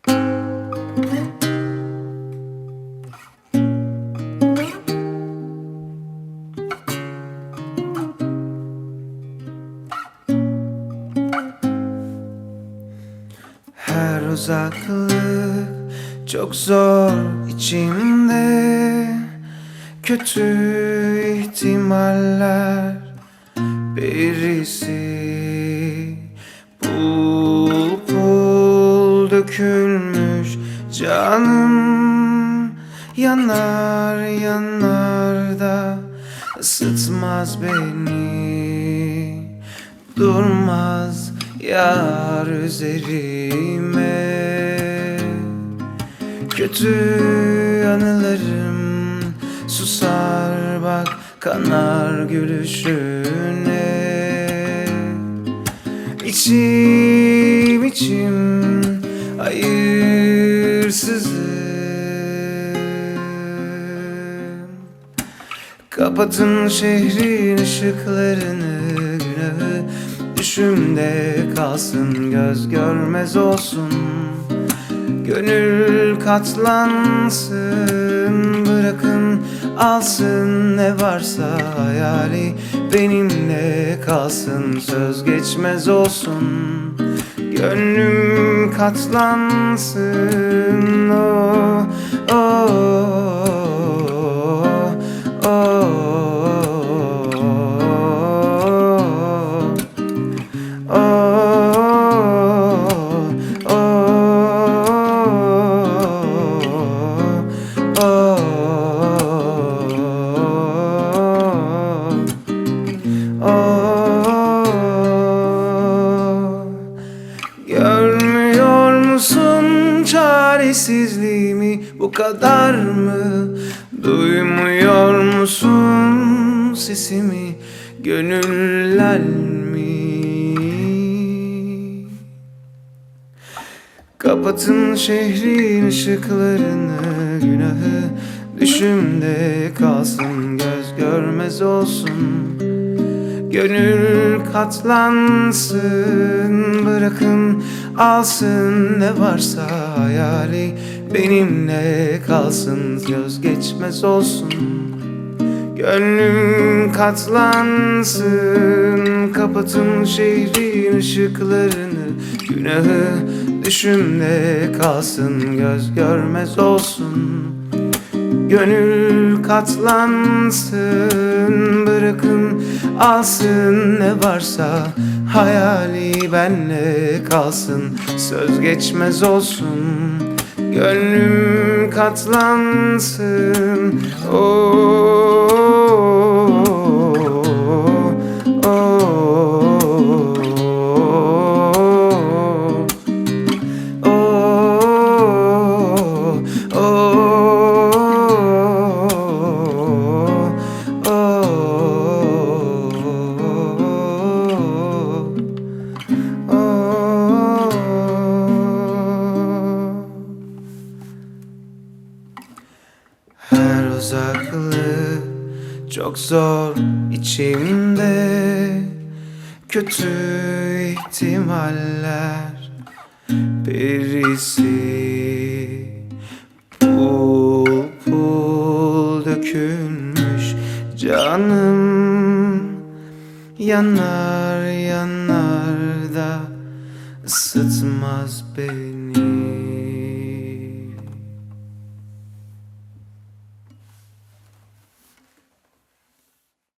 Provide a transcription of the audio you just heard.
Her uzaklık çok zor içimde. Kötü ihtimaller birisi. Pul pul dökülmüş canım. Yanar yanar da ısıtmaz beni. Durmaz yar üzerime. Kötü anılarım susar bak kanar gülüşüne. İçim içim hayırsızım. Kapatın şehrin ışıklarını, günahı düşümde kalsın, göz görmez olsun. Gönül katlansın, bırakın alsın ne varsa hayali, benimle kalsın, söz geçmez olsun. Gönlüm katlansın, oh, oh, oh, oh. Görmüyor musun çaresizliğimi, bu kadar mı? Duymuyor musun sesimi, gönüller mi? Kapatın şehrin ışıklarını, günahı düşümde kalsın, göz görmez olsun. Gönül katlansın, bırakın alsın ne varsa hayali, benimle kalsın, göz geçmez olsun. Gönlüm katlansın, kapatın şehrin ışıklarını, günahı düşümde kalsın, göz görmez olsun. Gönül katlansın, bırakın alsın ne varsa hayali, benle kalsın, söz geçmez olsun. Gönlüm katlansın, oh, oh, oh. Her uzaklık çok zor içimde. Kötü ihtimaller birisi. Pul pul dökülmüş canım. Yanar yanar da ısıtmaz beni.